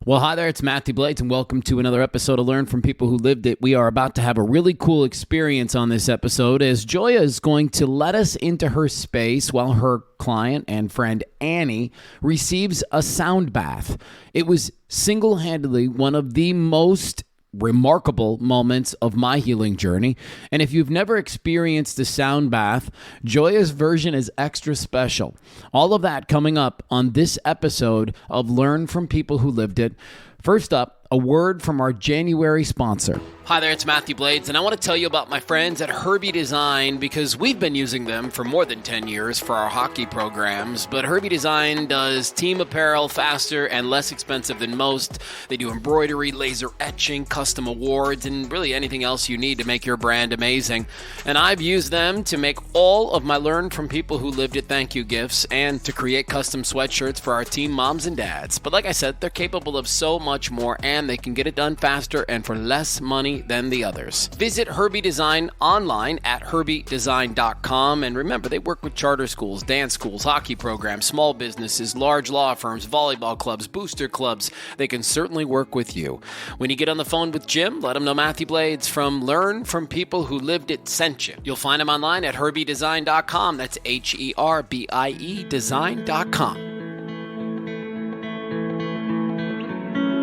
Well, hi there, it's Mathew Blades, and welcome to another episode of Learn from People Who Lived It. We are about to have a really cool experience on this episode as Joya is going to let us into her space while her client and friend Annie receives a sound bath. It was single-handedly one of the most remarkable moments of my healing journey. And if you've never experienced a sound bath, Joya's version is extra special. All of that coming up on this episode of Learn from People Who Lived It. First up, a word from our January sponsor. Hi there, it's Mathew Blades, and I want to tell you about my friends at Herbie Design because we've been using them for more than 10 years for our hockey programs, but Herbie Design does team apparel faster and less expensive than most. They do embroidery, laser etching, custom awards, and really anything else you need to make your brand amazing. And I've used them to make all of my Learn from People Who Lived It thank you gifts and to create custom sweatshirts for our team moms and dads. But like I said, they're capable of so much more, and they can get it done faster and for less money than the others. Visit Herbie Design online at herbiedesign.com, and remember, they work with charter schools, dance schools, hockey programs, small businesses, large law firms, volleyball clubs, booster clubs. They can certainly work with you. When you get on the phone with Jim, let him know Mathew Blades from Learn from People Who Lived It sent you. You'll find him online at herbiedesign.com. That's HERBIE design.com.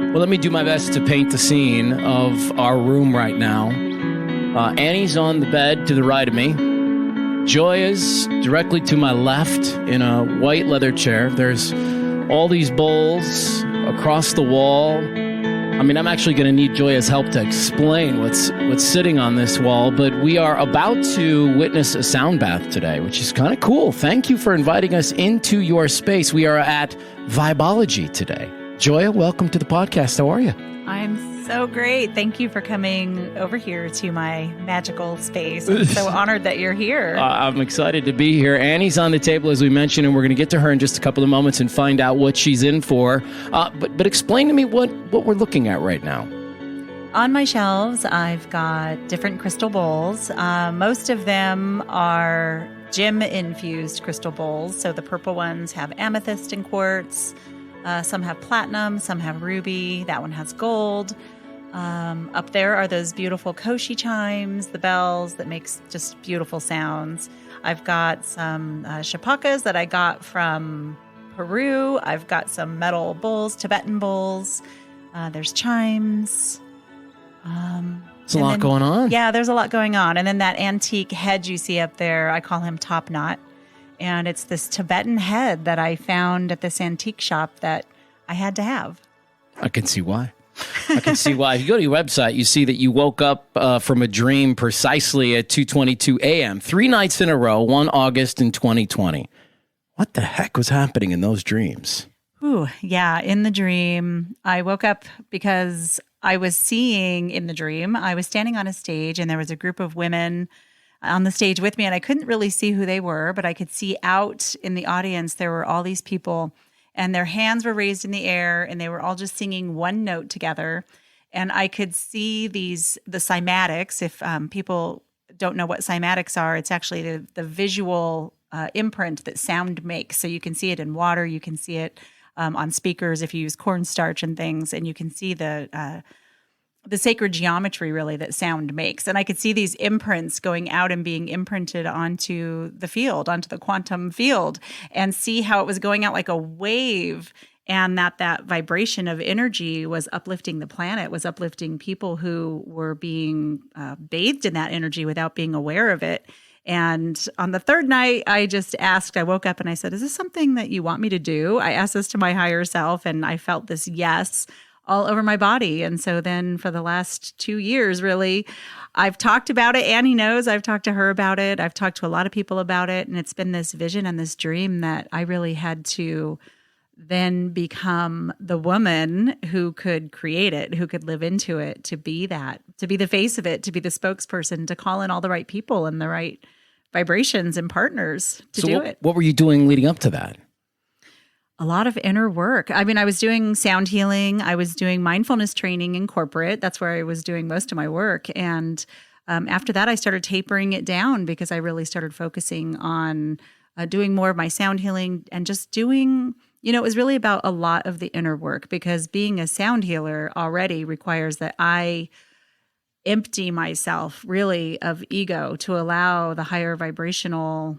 Well, let me do my best to paint the scene of our room right now. Annie's on the bed to the right of me. Joya's directly to my left in a white leather chair. There's all these bowls across the wall. I mean, I'm actually going to need Joya's help to explain what's sitting on this wall, but we are about to witness a sound bath today, which is kind of cool. Thank you for inviting us into your space. We are at Vibology today. Joya, welcome to the podcast. How are you? I'm so great. Thank you for coming over here to my magical space. I'm so honored that you're here. I'm excited to be here. Annie's on the table, as we mentioned, and we're going to get to her in just a couple of moments and find out what she's in for. But explain to me what we're looking at right now. On my shelves, I've got different crystal bowls. Most of them are gem-infused crystal bowls. So the purple ones have amethyst and quartz. Some have platinum, some have ruby. That one has gold. Up there are those beautiful koshi chimes, the bells that makes just beautiful sounds. I've got some chapakas that I got from Peru. I've got some metal bowls, Tibetan bowls. There's chimes. There's a lot going on. Yeah, there's a lot going on. And then that antique head you see up there, I call him Top Knot. And it's this Tibetan head that I found at this antique shop that I had to have. I can see why. I can see why. If you go to your website, you see that you woke up from a dream precisely at 2:22 a.m., 3 nights in a row, 1 August in 2020. What the heck was happening in those dreams? Ooh, yeah. In the dream, I woke up because I was seeing in the dream, I was standing on a stage and there was a group of women on the stage with me, and I couldn't really see who they were, but I could see out in the audience there were all these people, and their hands were raised in the air, and they were all just singing one note together. And I could see the cymatics. If people don't know what cymatics are, it's actually the visual imprint that sound makes. So you can see it in water, you can see it on speakers if you use cornstarch and things, and you can see the sacred geometry really that sound makes. And I could see these imprints going out and being imprinted onto the field, onto the quantum field, and see how it was going out like a wave, and that vibration of energy was uplifting the planet, was uplifting people who were being bathed in that energy without being aware of it. And on the third night, I woke up and I said, is this something that you want me to do? I asked this to my higher self, and I felt this yes all over my body. And so then for the last 2 years, really, I've talked about it. Annie knows I've talked to her about it. I've talked to a lot of people about it. And it's been this vision and this dream that I really had to then become the woman who could create it, who could live into it, to be the face of it, to be the spokesperson, to call in all the right people and the right vibrations and partners to do it. What were you doing leading up to that? A lot of inner work. I mean, I was doing sound healing. I was doing mindfulness training in corporate. That's where I was doing most of my work. And after that, I started tapering it down because I really started focusing on doing more of my sound healing and just doing it was really about a lot of the inner work, because being a sound healer already requires that I empty myself really of ego to allow the higher vibrational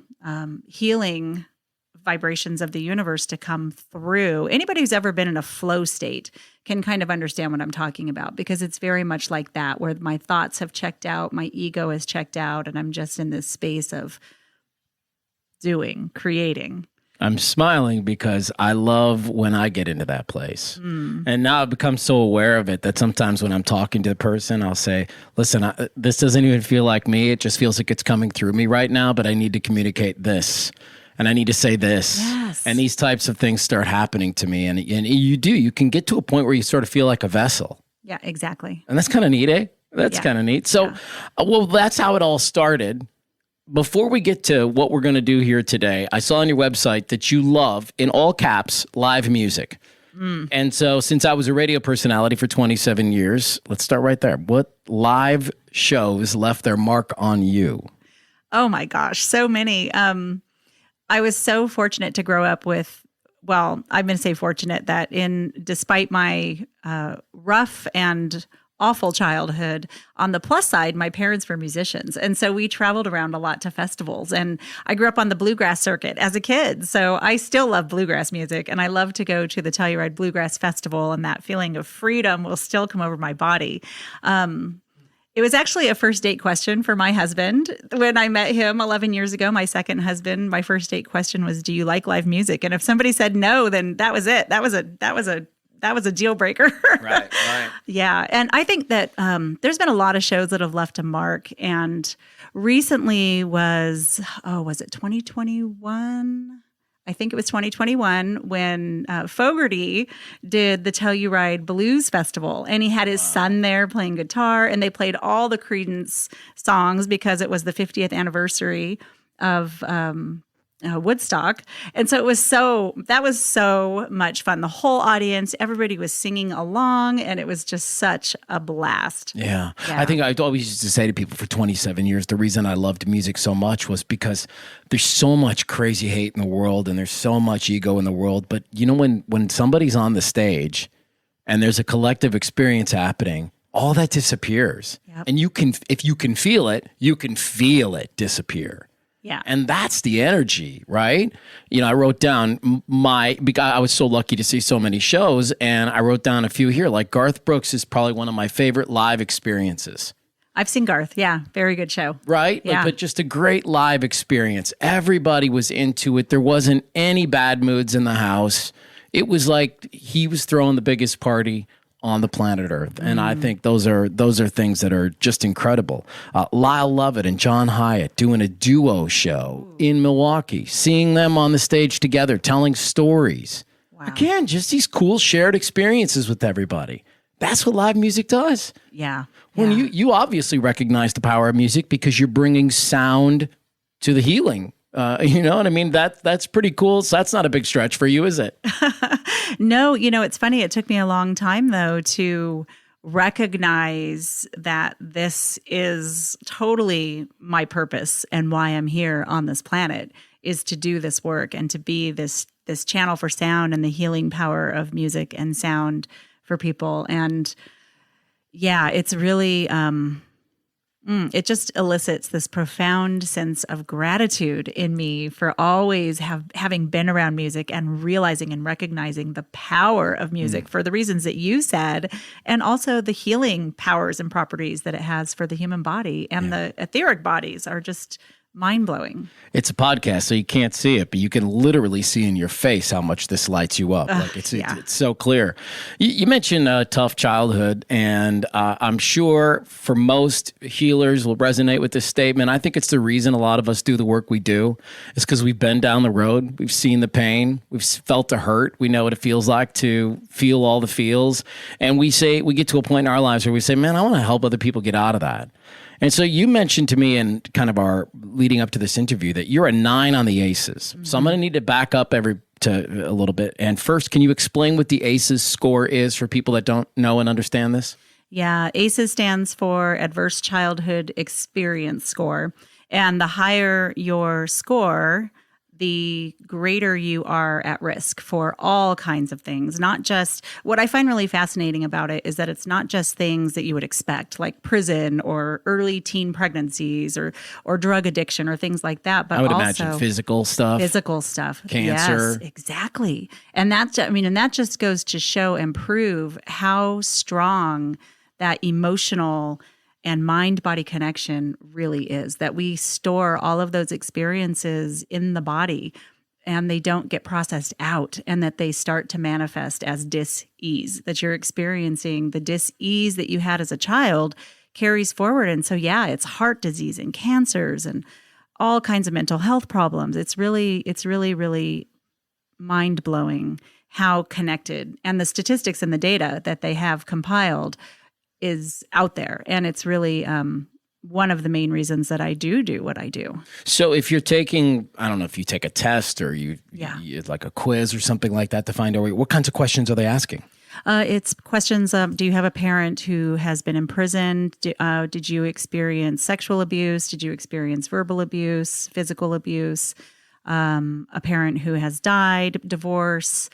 healing vibrations of the universe to come through. Anybody who's ever been in a flow state can kind of understand what I'm talking about, because it's very much like that, where my thoughts have checked out, my ego has checked out, and I'm just in this space of doing, creating. I'm smiling because I love when I get into that place. And now I've become so aware of it that sometimes when I'm talking to the person, I'll say, listen, this doesn't even feel like me. It just feels like it's coming through me right now, but I need to communicate this. And I need to say this. Yes. And these types of things start happening to me. And you can get to a point where you sort of feel like a vessel. Yeah, exactly. And that's kind of neat, eh? That's kind of neat. So, well, that's how it all started. Before we get to what we're going to do here today, I saw on your website that you love, in all caps, live music. And so since I was a radio personality for 27 years, let's start right there. What live shows left their mark on you? Oh my gosh, so many. I was so fortunate to grow up with, well, I'm going to say fortunate that despite my rough and awful childhood, on the plus side, my parents were musicians. And so we traveled around a lot to festivals. And I grew up on the bluegrass circuit as a kid. So I still love bluegrass music. And I love to go to the Telluride Bluegrass Festival, and that feeling of freedom will still come over my body. It was actually a first date question for my husband. When I met him 11 years ago, my second husband, my first date question was, do you like live music? And if somebody said no, then that was it. That was a deal breaker. Right. Yeah. And I think that there's been a lot of shows that have left a mark. And recently was it 2021? I think it was 2021 when Fogerty did the Telluride Blues Festival, and he had his son there playing guitar, and they played all the Creedence songs because it was the 50th anniversary of Woodstock. And so that was so much fun. The whole audience, everybody was singing along, and it was just such a blast. Yeah. I think I always used to say to people for 27 years, the reason I loved music so much was because there's so much crazy hate in the world, and there's so much ego in the world. But when somebody's on the stage and there's a collective experience happening, all that disappears. Yep. And if you can feel it disappear. Yeah. And that's the energy, right? I wrote down because I was so lucky to see so many shows, and I wrote down a few here. Like Garth Brooks is probably one of my favorite live experiences. I've seen Garth. Yeah. Very good show. Right? Yeah. But just a great live experience. Everybody was into it. There wasn't any bad moods in the house. It was like he was throwing the biggest party on the planet Earth. And I think those are things that are just incredible. Lyle Lovett and John Hyatt doing a duo show in Milwaukee, seeing them on the stage together, telling stories. Wow. Again, just these cool shared experiences with everybody. That's what live music does. Yeah. When you obviously recognize the power of music because you're bringing sound to the healing. You know what I mean? That's pretty cool. So that's not a big stretch for you, is it? No, it's funny. It took me a long time, though, to recognize that this is totally my purpose and why I'm here on this planet, is to do this work and to be this channel for sound and the healing power of music and sound for people. And yeah, it's really it just elicits this profound sense of gratitude in me for always having been around music and realizing and recognizing the power of music for the reasons that you said, and also the healing powers and properties that it has for the human body. And the etheric bodies are just mind-blowing. It's a podcast, so you can't see it, but you can literally see in your face how much this lights you up. It's so clear. You mentioned a tough childhood, and I'm sure for most healers will resonate with this statement. I think it's the reason a lot of us do the work we do is because we've been down the road. We've seen the pain. We've felt the hurt. We know what it feels like to feel all the feels. And we get to a point in our lives where we say, man, I want to help other people get out of that. And so you mentioned to me in kind of our leading up to this interview that you're a 9 on the ACEs. Mm-hmm. So I'm going to need to back up a little bit. And first, can you explain what the ACEs score is for people that don't know and understand this? Yeah, ACEs stands for Adverse Childhood Experience Score. And the higher your score, the greater you are at risk for all kinds of things. Not just, what I find really fascinating about it is that it's not just things that you would expect, like prison or early teen pregnancies or drug addiction or things like that, but I would also imagine physical stuff. Cancer. Yes, exactly. And that just goes to show and prove how strong that emotional and mind-body connection really is, that we store all of those experiences in the body and they don't get processed out, and that they start to manifest as dis-ease, that you're experiencing the dis-ease that you had as a child carries forward. And so, yeah, it's heart disease and cancers and all kinds of mental health problems. It's really, really mind-blowing how connected, and the statistics and the data that they have compiled is out there. And it's really one of the main reasons that I do what I do. So if you're taking, I don't know if you take a test or you like a quiz or something like that to find out, what kinds of questions are they asking? It's questions of, do you have a parent who has been imprisoned? Did you experience sexual abuse? Did you experience verbal abuse, physical abuse? A parent who has died, divorce,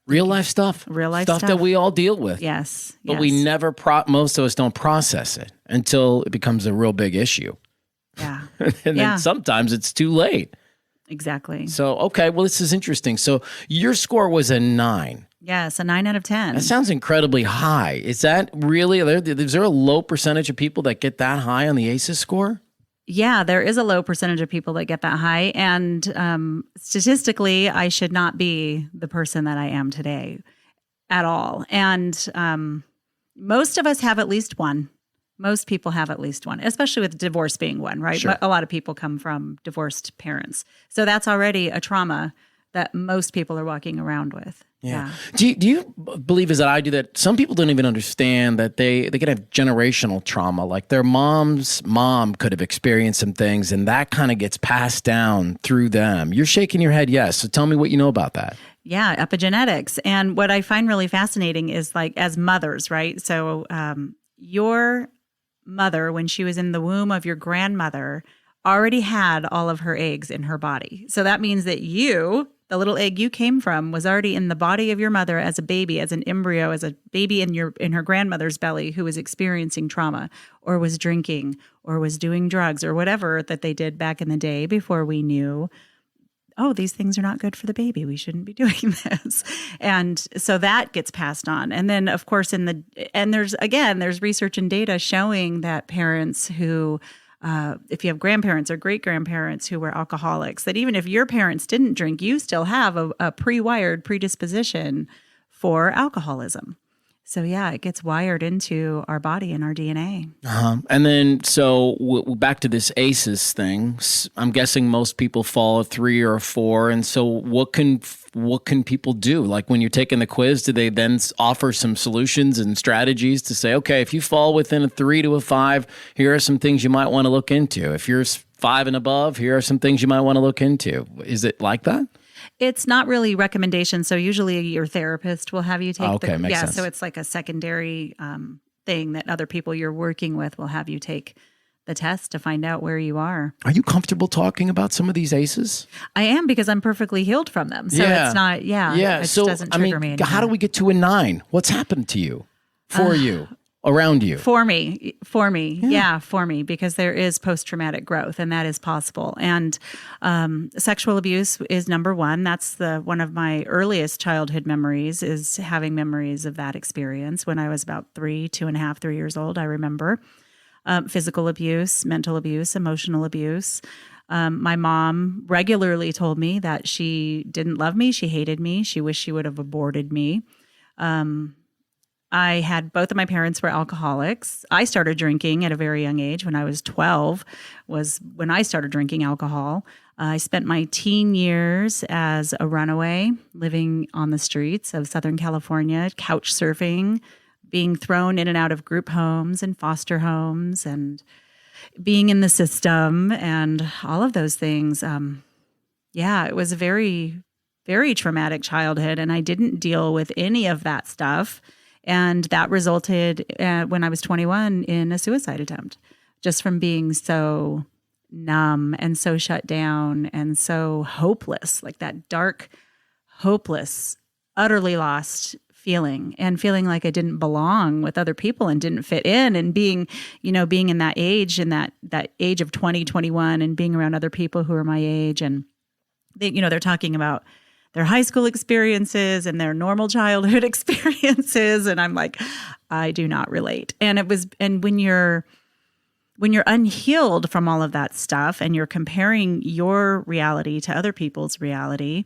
real life stuff. Stuff that we all deal with. Yes. But we never, most of us don't process it until it becomes a real big issue. Yeah. And then sometimes it's too late. Exactly. So, okay, well, this is interesting. So your score was a 9. Yes, a 9 out of 10. That sounds incredibly high. Is that really, is there a low percentage of people that get that high on the ACEs score? Yeah, there is a low percentage of people that get that high. And statistically, I should not be the person that I am today at all. And most of us have at least one. Most people have at least one, especially with divorce being one, right? Sure. A lot of people come from divorced parents. So that's already a trauma that most people are walking around with. Yeah. Do you believe, as I do, that some people don't even understand that they can have generational trauma? Like their mom's mom could have experienced some things and that kind of gets passed down through them. You're shaking your head yes. So tell me what you know about that. Yeah, epigenetics. And what I find really fascinating is, like, as mothers, right? So your mother, when she was in the womb of your grandmother, already had all of her eggs in her body. So that means that you, the little egg you came from, was already in the body of your mother as a baby, as an embryo, as a baby in her grandmother's belly, who was experiencing trauma or was drinking or was doing drugs or whatever that they did back in the day before we knew, oh, these things are not good for the baby. We shouldn't be doing this. And so that gets passed on. And then, of course, there's research and data showing that parents who, if you have grandparents or great-grandparents who were alcoholics, that even if your parents didn't drink, you still have a pre-wired predisposition for alcoholism. So yeah, it gets wired into our body and our DNA. And then, so back to this ACEs thing. I'm guessing most people fall a 3 or a 4. And so, what can people do? Like when you're taking the quiz, do they then offer some solutions and strategies to say, okay, if you fall within a 3 to a 5, here are some things you might want to look into. If you're 5 and above, here are some things you might want to look into. Is it like that? It's not really recommendations. So usually your therapist will have you take makes sense. So it's like a secondary thing that other people you're working with will have you take the test to find out where you are. Are you comfortable talking about some of these ACEs? I am, because I'm perfectly healed from them. So it's not, it just doesn't trigger me anymore. How do we get to a 9? What's happened to you, for you? Around you? For me, because there is post-traumatic growth, and that is possible. And sexual abuse is number one. That's one of my earliest childhood memories, is having memories of that experience when I was about 3 years old, I remember. Physical abuse, mental abuse, emotional abuse. My mom regularly told me that she didn't love me, she hated me, she wished she would have aborted me. I had, both of my parents were alcoholics. I started drinking at a very young age. When I was 12 was when I started drinking alcohol. I spent my teen years as a runaway, living on the streets of Southern California, couch surfing, being thrown in and out of group homes and foster homes, and being in the system and all of those things. It was a very, very traumatic childhood, and I didn't deal with any of that stuff. And that resulted, when I was 21, in a suicide attempt, just from being so numb and so shut down and so hopeless, like that dark, hopeless, utterly lost feeling, and feeling like I didn't belong with other people and didn't fit in, and being in that age, in that age of 20, 21, and being around other people who are my age. And they're talking about their high school experiences and their normal childhood experiences. And I'm like, I do not relate. And when you're unhealed from all of that stuff and you're comparing your reality to other people's reality,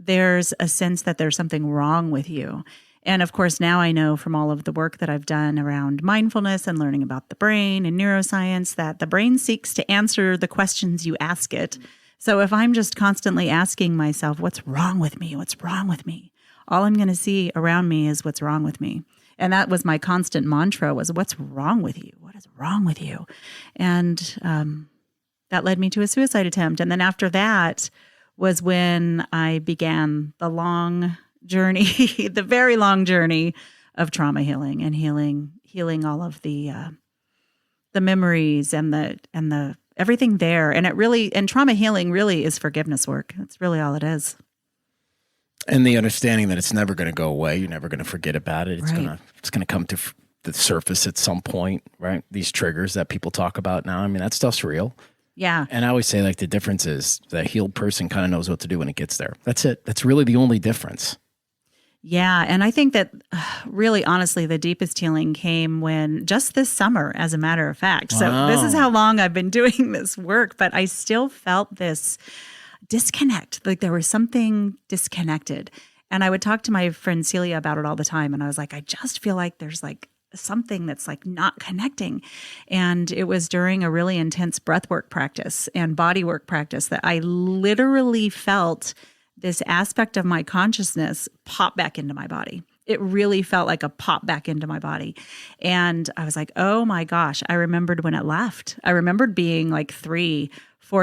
there's a sense that there's something wrong with you. And of course, now I know from all of the work that I've done around mindfulness and learning about the brain and neuroscience that the brain seeks to answer the questions you ask it. So if I'm just constantly asking myself, what's wrong with me? What's wrong with me? All I'm going to see around me is what's wrong with me. And that was my constant mantra, was what's wrong with you? What is wrong with you? And that led me to a suicide attempt. And then after that was when I began the long journey, the very long journey of trauma healing and healing all of the memories and the everything there. And trauma healing really is forgiveness work. That's really all it is. And the understanding that it's never going to go away. You're never going to forget about it. It's Right. going to come to the surface at some point, right? These triggers that people talk about now. I mean, that stuff's real. Yeah. And I always say, like, the difference is the healed person kind of knows what to do when it gets there. That's it. That's really the only difference. Yeah. And I think that really, honestly, the deepest healing came when just this summer, as a matter of fact. So this is how long I've been doing this work, but I still felt this disconnect, like there was something disconnected. And I would talk to my friend Celia about it all the time. And I was like, I just feel like there's like something that's like not connecting. And it was during a really intense breathwork practice and body work practice that I literally felt this aspect of my consciousness pop back into my body. It really felt like a pop back into my body. And I was like, oh my gosh, I remembered when it left. I remembered being like 3-4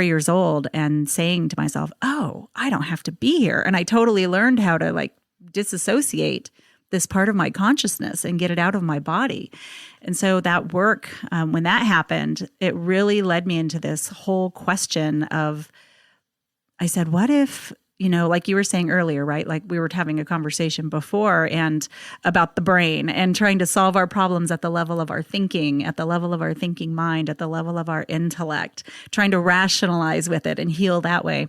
years old and saying to myself, oh, I don't have to be here. And I totally learned how to like disassociate this part of my consciousness and get it out of my body. And so that work, when that happened, it really led me into this whole question of, I said, what if, like you were saying earlier, right? Like we were having a conversation before and about the brain and trying to solve our problems at the level of our thinking, at the level of our thinking mind, at the level of our intellect, trying to rationalize with it and heal that way.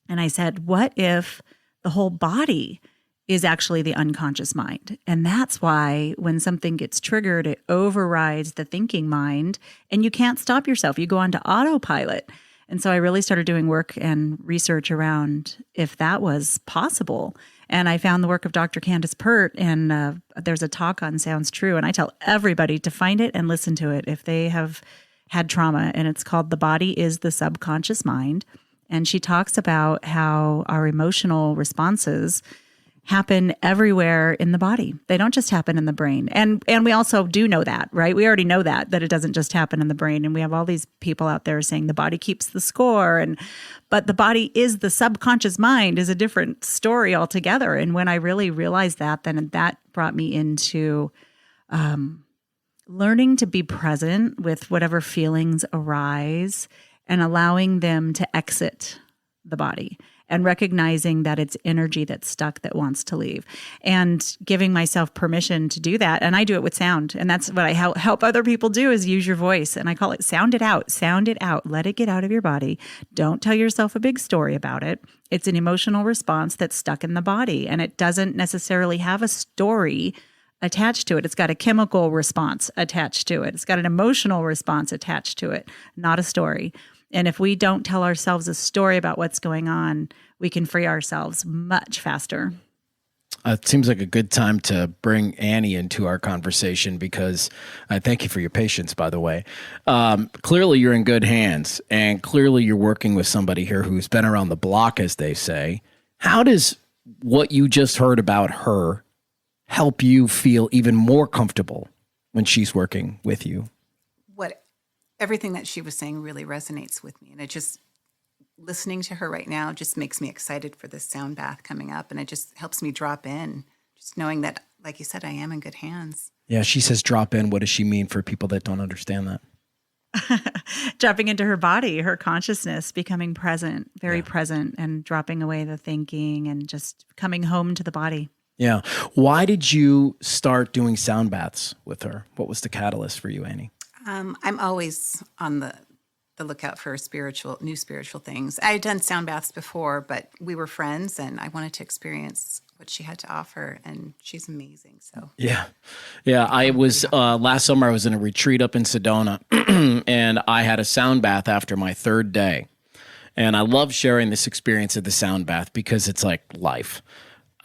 And I said, what if the whole body is actually the unconscious mind? And that's why when something gets triggered, it overrides the thinking mind and you can't stop yourself. You go onto autopilot. And so I really started doing work and research around if that was possible. And I found the work of Dr. Candace Pert, and there's a talk on Sounds True. And I tell everybody to find it and listen to it if they have had trauma. And it's called The Body is the Subconscious Mind. And she talks about how our emotional responses happen everywhere in the body. They don't just happen in the brain. And we also do know that, right? We already know that it doesn't just happen in the brain. And we have all these people out there saying the body keeps the score. But the body is the subconscious mind is a different story altogether. And when I really realized that, then that brought me into learning to be present with whatever feelings arise and allowing them to exit the body, and recognizing that it's energy that's stuck that wants to leave, and giving myself permission to do that. And I do it with sound. And that's what I help other people do, is use your voice. And I call it sound it out, let it get out of your body. Don't tell yourself a big story about it. It's an emotional response that's stuck in the body, and it doesn't necessarily have a story attached to it. It's got a chemical response attached to it. It's got an emotional response attached to it, not a story. And if we don't tell ourselves a story about what's going on, we can free ourselves much faster. It seems like a good time to bring Annie into our conversation, because I thank you for your patience, by the way. Clearly, you're in good hands, and clearly you're working with somebody here who's been around the block, as they say. How does what you just heard about her help you feel even more comfortable when she's working with you? Everything that she was saying really resonates with me. And it just, listening to her right now just makes me excited for this sound bath coming up. And it just helps me drop in, just knowing that, like you said, I am in good hands. Yeah, she says drop in. What does she mean for people that don't understand that? dropping into her body, her consciousness, becoming present, very present, and dropping away the thinking and just coming home to the body. Yeah. Why did you start doing sound baths with her? What was the catalyst for you, Annie? I'm always on the lookout for new spiritual things. I had done sound baths before, but we were friends and I wanted to experience what she had to offer, and she's amazing. So Yeah. I was last summer I was in a retreat up in Sedona and I had a sound bath after my third day. And I love sharing this experience of the sound bath because it's like life.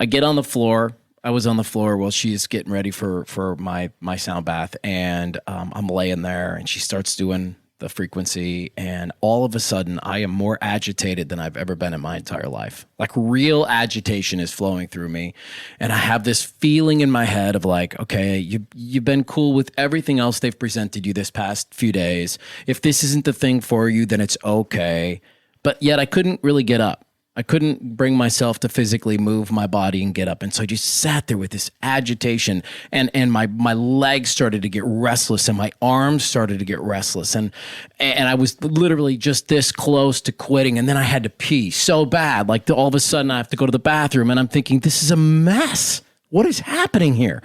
I get on the floor. I was on the floor while she's getting ready for my sound bath, and I'm laying there, and she starts doing the frequency, and all of a sudden, I am more agitated than I've ever been in my entire life. Like real agitation is flowing through me, and I have this feeling in my head of like, okay, you've been cool with everything else they've presented you this past few days. If this isn't the thing for you, then it's okay. But yet, I couldn't really get up. I couldn't bring myself to physically move my body and get up. And so I just sat there with this agitation, and my legs started to get restless and my arms started to get restless. And I was literally just this close to quitting. And then I had to pee so bad. Like all of a sudden I have to go to the bathroom, and I'm thinking, this is a mess. What is happening here?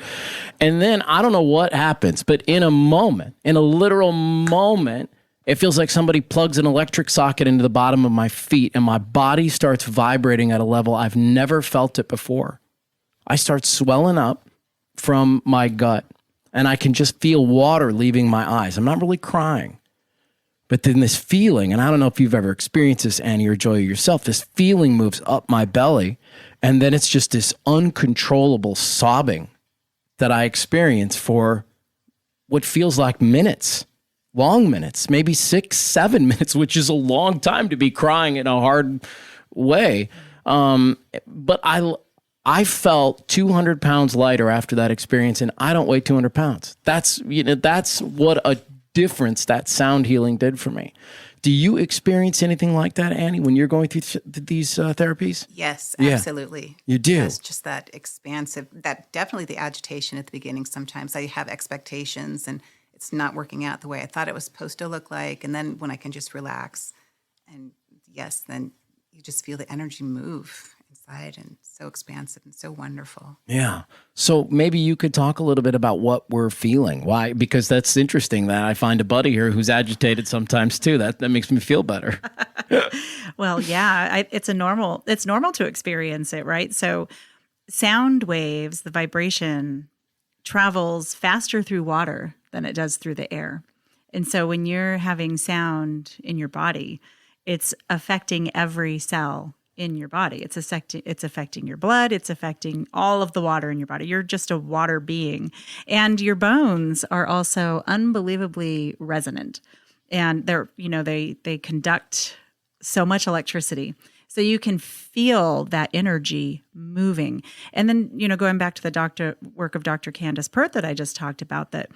And then I don't know what happens, but in a literal moment, it feels like somebody plugs an electric socket into the bottom of my feet, and my body starts vibrating at a level I've never felt it before. I start swelling up from my gut, and I can just feel water leaving my eyes. I'm not really crying, but then this feeling, and I don't know if you've ever experienced this, Annie or Joya, yourself, this feeling moves up my belly, and then it's just this uncontrollable sobbing that I experience for what feels like minutes. Long minutes, maybe 6-7 minutes, which is a long time to be crying in a hard way. But I felt 200 pounds lighter after that experience, and I don't weigh 200 pounds. That's what a difference that sound healing did for me. Do you experience anything like that, Annie, when you're going through these therapies? yes, absolutely. You do. Yes, just that expansive, that definitely the agitation at the beginning. Sometimes I have expectations and it's not working out the way I thought it was supposed to look like. And then when I can just relax and yes, then you just feel the energy move inside, and so expansive and so wonderful. Yeah. So maybe you could talk a little bit about what we're feeling. Why? Because that's interesting that I find a buddy here who's agitated sometimes too. That makes me feel better. Well, yeah, it's normal to experience it, right? So sound waves, the vibration travels faster through water than it does through the air. And so when you're having sound in your body, it's affecting every cell in your body. It's affecting your blood. It's affecting all of the water in your body. You're just a water being. And your bones are also unbelievably resonant. And they conduct so much electricity. So you can feel that energy moving. And then, going back to the work of Dr. Candace Pert that I just talked about, that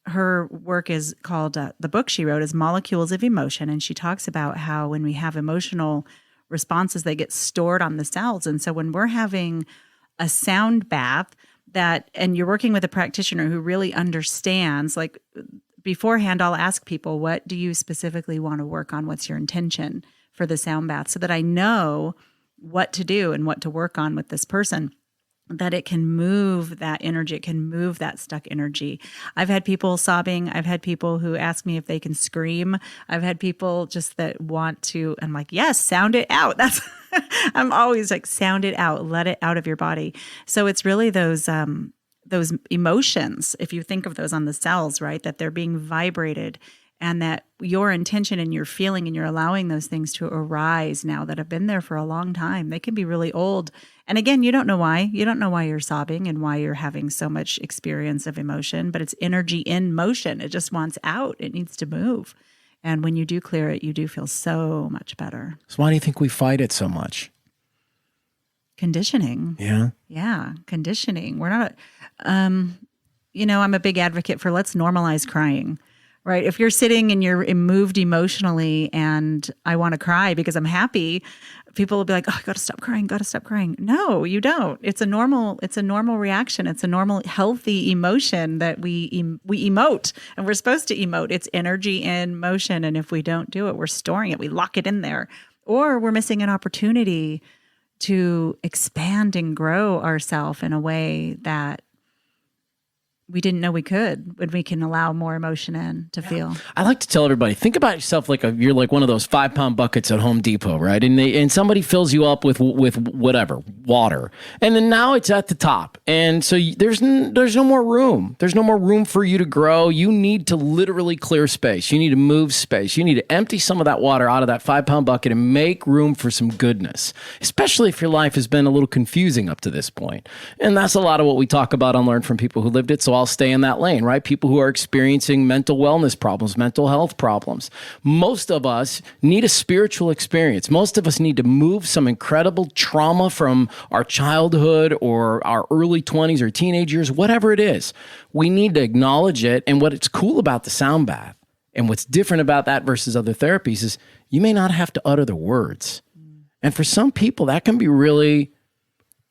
her work is called, the book she wrote is Molecules of Emotion. And she talks about how when we have emotional responses, they get stored on the cells. And so when we're having a sound bath and you're working with a practitioner who really understands, like beforehand, I'll ask people, what do you specifically want to work on? What's your intention for the sound bath, so that I know what to do and what to work on with this person, that it can move that energy, it can move that stuck energy. I've had people sobbing. I've had people who ask me if they can scream. I've had people just that want to, I'm like, yes, sound it out. I'm always like, sound it out, let it out of your body. So it's really those emotions, if you think of those on the cells, right, that they're being vibrated, and that your intention and your feeling, and you're allowing those things to arise now that have been there for a long time. They can be really old. And again, you don't know why. You don't know why you're sobbing and why you're having so much experience of emotion, but it's energy in motion. It just wants out. It needs to move. And when you do clear it, you do feel so much better. So why do you think we fight it so much? Conditioning. Yeah. Yeah, conditioning. We're not, I'm a big advocate for let's normalize crying. right? If you're sitting and you're moved emotionally and I want to cry because I'm happy, people will be like, "Oh, I got to stop crying, got to stop crying." No, you don't. It's a normal reaction. It's a normal, healthy emotion that we emote, and we're supposed to emote. It's energy in motion. And if we don't do it, we're storing it. We lock it in there, or we're missing an opportunity to expand and grow ourselves in a way that we didn't know we could, when we can allow more emotion in to feel. I like to tell everybody, think about yourself like you're like one of those 5-pound buckets at Home Depot, right? And somebody fills you up with whatever, water, and then now it's at the top, and so there's no more room. There's no more room for you to grow. You need to literally clear space. You need to move space. You need to empty some of that water out of that 5-pound bucket and make room for some goodness, especially if your life has been a little confusing up to this point. And that's a lot of what we talk about on Learn from People Who Lived It. So I'll stay in that lane, right? People who are experiencing mental wellness problems, mental health problems. Most of us need a spiritual experience. Most of us need to move some incredible trauma from our childhood or our early 20s or teenage years, whatever it is. We need to acknowledge it. And what's cool about the sound bath and what's different about that versus other therapies is you may not have to utter the words. And for some people, that can be really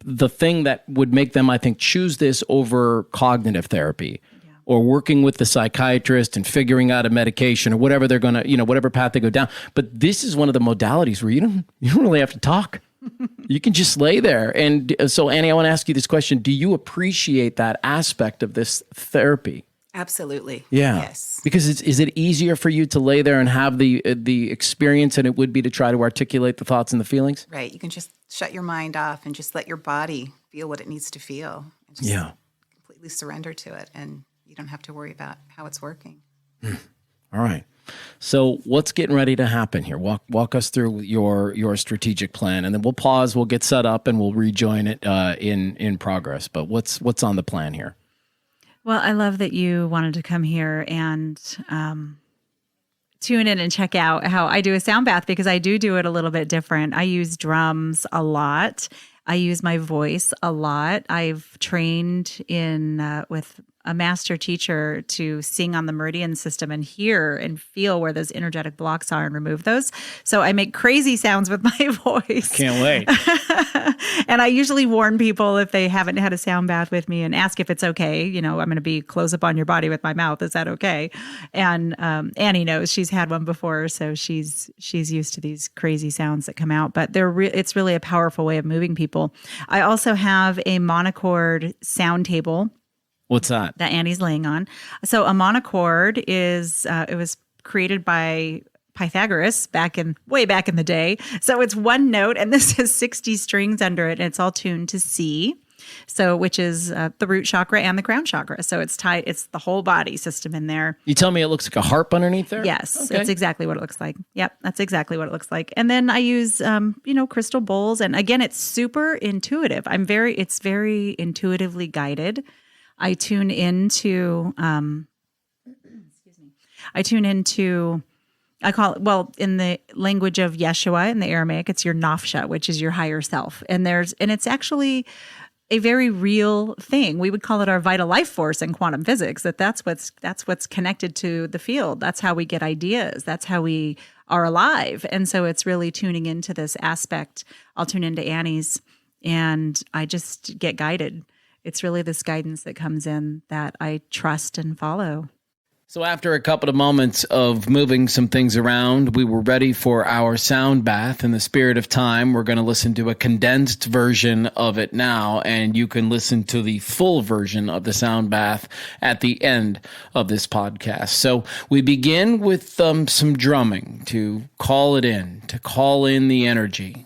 the thing that would make them, I think, choose this over cognitive therapy or working with the psychiatrist and figuring out a medication or whatever they're going to, whatever path they go down. But this is one of the modalities where you don't really have to talk. You can just lay there. And so, Annie, I want to ask you this question. Do you appreciate that aspect of this therapy? Absolutely. Yeah. Yes. Because is it easier for you to lay there and have the experience than it would be to try to articulate the thoughts and the feelings? Right. You can just shut your mind off and just let your body feel what it needs to feel. And just completely surrender to it. And you don't have to worry about how it's working. All right. So what's getting ready to happen here? Walk us through your strategic plan, and then we'll pause, we'll get set up, and we'll rejoin it in progress. But what's on the plan here? Well, I love that you wanted to come here and tune in and check out how I do a sound bath, because I do it a little bit different. I use drums a lot. I use my voice a lot. I've trained with a master teacher to sing on the meridian system and hear and feel where those energetic blocks are and remove those. So I make crazy sounds with my voice. Can't wait. And I usually warn people if they haven't had a sound bath with me and ask if it's okay. I'm going to be close up on your body with my mouth. Is that okay? And Annie knows, she's had one before, so she's used to these crazy sounds that come out. But it's really a powerful way of moving people. I also have a monochord sound table. What's that? That Annie's laying on. So a monochord is it was created by Pythagoras way back in the day. So it's one note, and this has 60 strings under it, and it's all tuned to C. So, which is the root chakra and the crown chakra. So it's tight. It's the whole body system in there. You tell me it looks like a harp underneath there? Yes, Okay. That's exactly what it looks like. Yep, that's exactly what it looks like. And then I use, crystal bowls. And again, it's super intuitive. It's very intuitively guided. I tune into, I call it, well, in the language of Yeshua, in the Aramaic, it's your nafsha, which is your higher self. And it's actually a very real thing. We would call it our vital life force in quantum physics, that's what's connected to the field. That's how we get ideas. That's how we are alive. And so it's really tuning into this aspect. I'll tune into Annie's and I just get guided. It's really this guidance that comes in that I trust and follow. So after a couple of moments of moving some things around, we were ready for our sound bath. In the spirit of time, we're going to listen to a condensed version of it now, and you can listen to the full version of the sound bath at the end of this podcast. So we begin with some drumming to call it in, to call in the energy.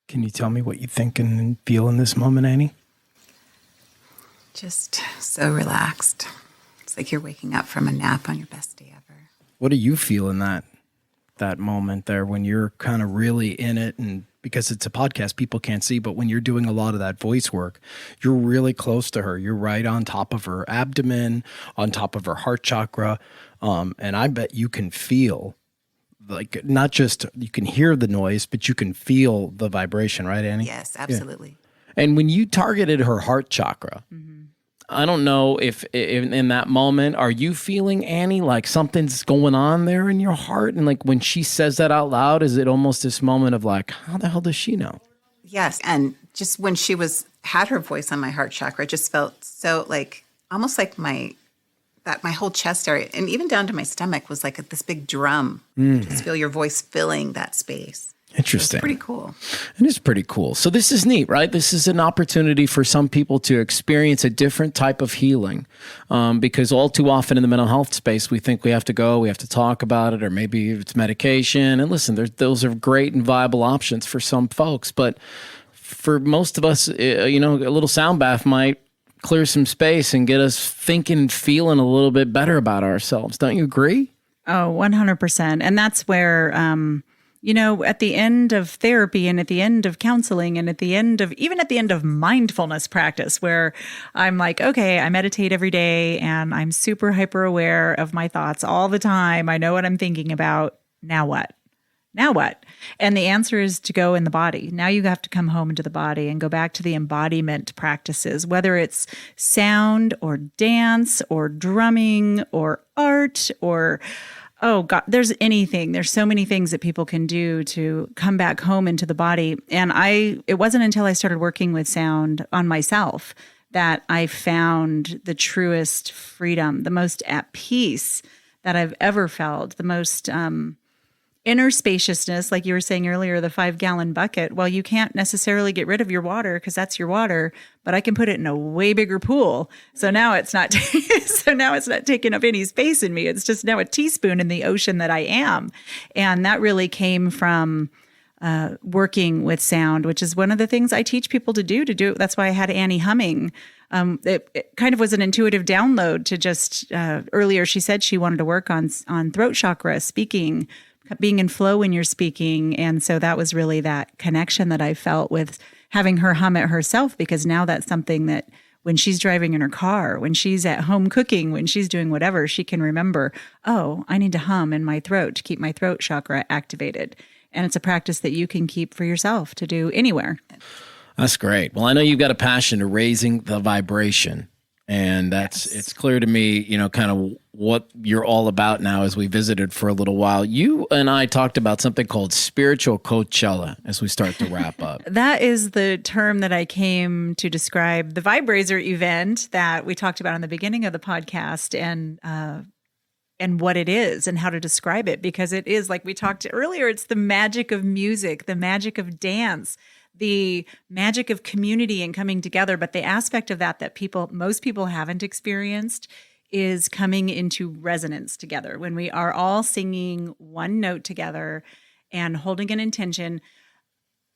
Can you tell me what you think and feel in this moment, Annie? Just so relaxed. It's like you're waking up from a nap on your best day ever. What do you feel in that moment there when you're kind of really in it? And because it's a podcast, people can't see, but when you're doing a lot of that voice work, you're really close to her. You're right on top of her abdomen, on top of her heart chakra. And I bet you can feel, like, not just you can hear the noise, but you can feel the vibration, right, Annie? Yes, absolutely. Yeah. And when you targeted her heart chakra, I don't know if in that moment, are you feeling, Annie, like something's going on there in your heart? And like when she says that out loud, is it almost this moment of like, how the hell does she know? Yes. And just when she had her voice on my heart chakra, it just felt so like, almost like my whole chest area and even down to my stomach was like this big drum. Just feel your voice filling that space. Interesting. It's pretty cool. It is pretty cool. So this is neat, right? This is an opportunity for some people to experience a different type of healing, because all too often in the mental health space, we think we have to talk about it, or maybe it's medication. And listen, those are great and viable options for some folks. But for most of us, a little sound bath might clear some space and get us thinking and feeling a little bit better about ourselves. Don't you agree? Oh, 100%. And that's where, at the end of therapy and at the end of counseling and at the end of mindfulness practice, where I'm like, okay, I meditate every day and I'm super hyper aware of my thoughts all the time. I know what I'm thinking about. Now what? Now what? And the answer is to go in the body. Now you have to come home into the body and go back to the embodiment practices, whether it's sound or dance or drumming or art or, oh God, there's anything. There's so many things that people can do to come back home into the body. And it wasn't until I started working with sound on myself that I found the truest freedom, the most at peace that I've ever felt, the most inner spaciousness, like you were saying earlier, the 5-gallon bucket. Well, you can't necessarily get rid of your water because that's your water, but I can put it in a way bigger pool. So now it's not taking up any space in me. It's just now a teaspoon in the ocean that I am. And that really came from working with sound, which is one of the things I teach people to do. That's why I had Annie humming. It kind of was an intuitive download to just, earlier she said she wanted to work on throat chakra, speaking, being in flow when you're speaking. And so that was really that connection that I felt with having her hum it herself, because now that's something that when she's driving in her car, when she's at home cooking, when she's doing whatever, she can remember, oh, I need to hum in my throat to keep my throat chakra activated. And it's a practice that you can keep for yourself to do anywhere. That's great. Well, I know you've got a passion to raising the vibration. And it's clear to me, kind of what you're all about now as we visited for a little while. You and I talked about something called spiritual Coachella as we start to wrap up. That is the term that I came to describe the Vibrator event that we talked about in the beginning of the podcast, and what it is and how to describe it, because it is, like we talked earlier, it's the magic of music, the magic of dance, the magic of community and coming together. But the aspect of that most people haven't experienced is coming into resonance together. When we are all singing one note together and holding an intention,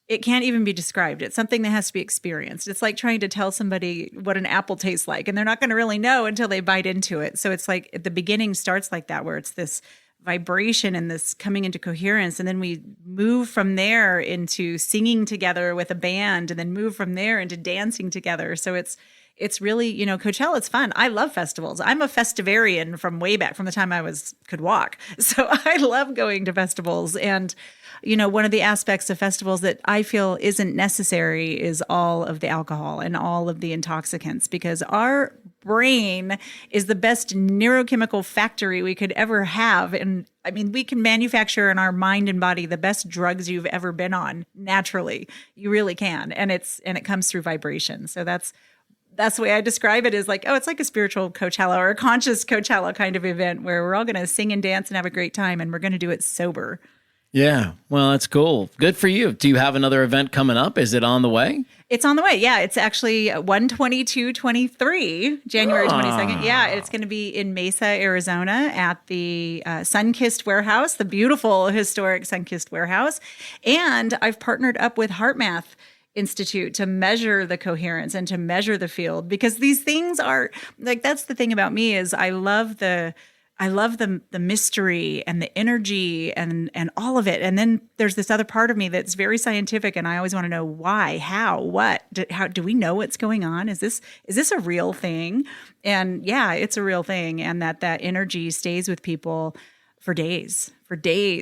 it can't even be described. It's something that has to be experienced. It's like trying to tell somebody what an apple tastes like, and they're not going to really know until they bite into it. So it's like at the beginning starts like that, where it's this vibration and this coming into coherence. And then we move from there into singing together with a band, and then move from there into dancing together. So it's really, Coachella, it's fun. I love festivals. I'm a festivarian from way back, from the time I could walk. So I love going to festivals. And, one of the aspects of festivals that I feel isn't necessary is all of the alcohol and all of the intoxicants, because our brain is the best neurochemical factory we could ever have. And I mean, we can manufacture in our mind and body the best drugs you've ever been on naturally. You really can. And it comes through vibration. So that's the way I describe it, is like, it's like a spiritual Coachella or a conscious Coachella kind of event, where we're all going to sing and dance and have a great time, and we're going to do it sober. Yeah. Well, that's cool. Good for you. Do you have another event coming up? Is it on the way? It's on the way. Yeah. It's actually 1/22/23, January 22nd. Yeah. It's going to be in Mesa, Arizona at the Sun-Kissed Warehouse, the beautiful historic Sun-Kissed Warehouse. And I've partnered up with HeartMath Institute to measure the coherence and to measure the field, because these things are like, that's the thing about me, is I love the mystery and the energy and all of it. And then there's this other part of me that's very scientific, and I always want to know why, how, what, how do we know what's going on? Is this a real thing? And yeah, it's a real thing. And that energy stays with people for days.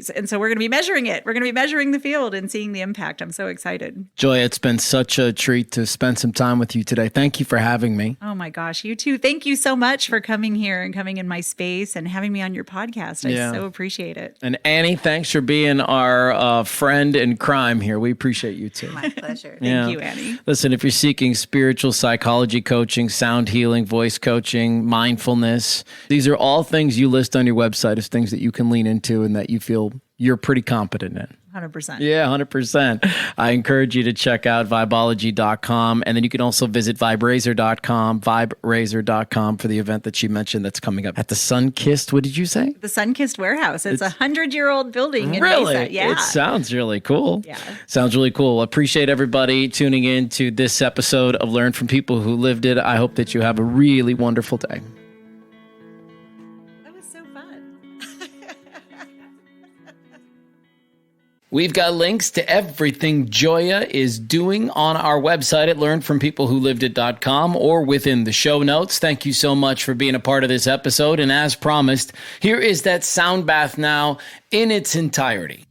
And so we're going to be measuring it. We're going to be measuring the field and seeing the impact. I'm so excited. Joya, it's been such a treat to spend some time with you today. Thank you for having me. Oh my gosh, you too. Thank you so much for coming here and coming in my space and having me on your podcast. I so appreciate it. And Annie, thanks for being our friend in crime here. We appreciate you too. My pleasure. Thank you, Annie. Listen, if you're seeking spiritual psychology coaching, sound healing, voice coaching, mindfulness, these are all things you list on your website as things that you can lean into and that you feel you're pretty competent in. 100%. Yeah, 100%. I encourage you to check out vibology.com. And then you can also visit viberazor.com for the event that she mentioned that's coming up at the Sun-Kissed, what did you say? The Sun-Kissed Warehouse. It's a 100-year-old building in really? Mesa. Yeah. It sounds really cool. Yeah. Sounds really cool. Appreciate everybody tuning in to this episode of Learn from People Who Lived It. I hope that you have a really wonderful day. That was so fun. We've got links to everything Joya is doing on our website at learnfrompeoplewholiveit.com or within the show notes. Thank you so much for being a part of this episode. And as promised, here is that sound bath now in its entirety.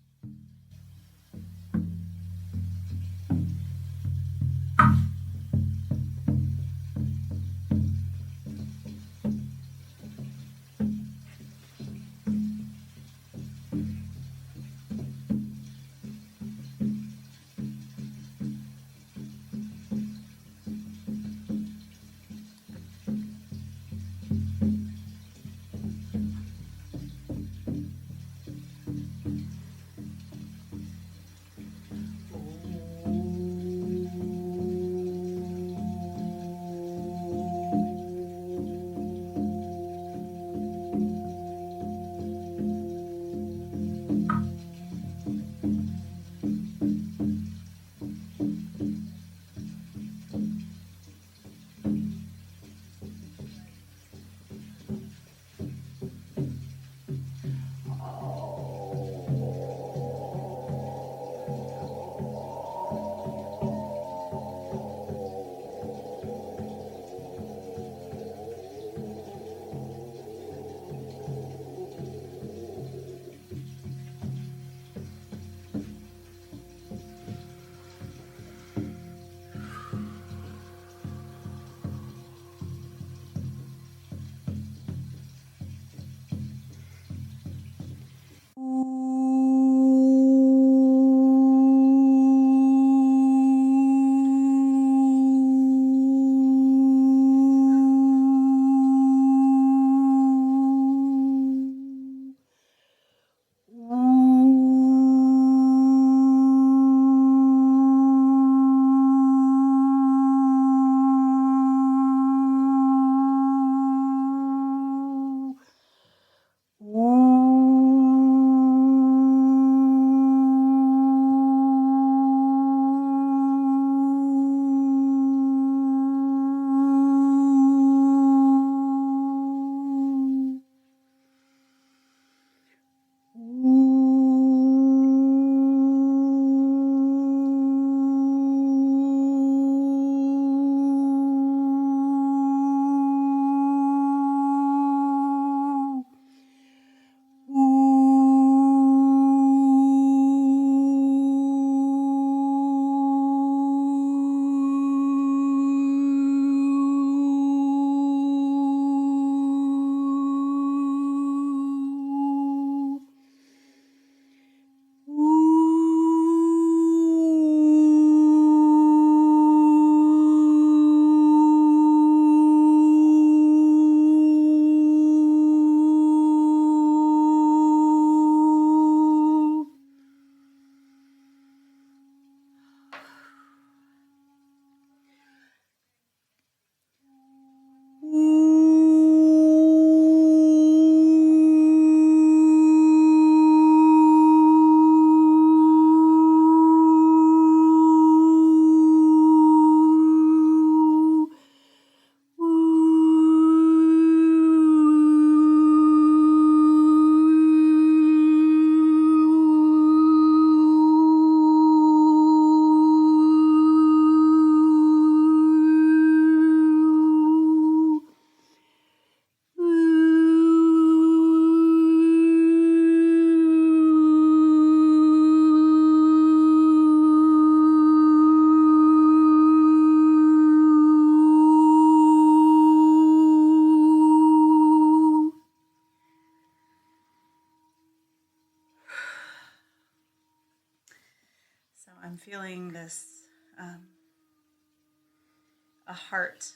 a heart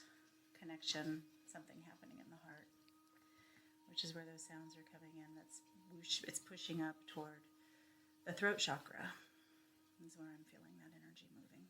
connection, something happening in the heart, which is where those sounds are coming in. That's whoosh, it's pushing up toward the throat chakra. Is where I'm feeling that energy moving.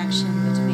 connection between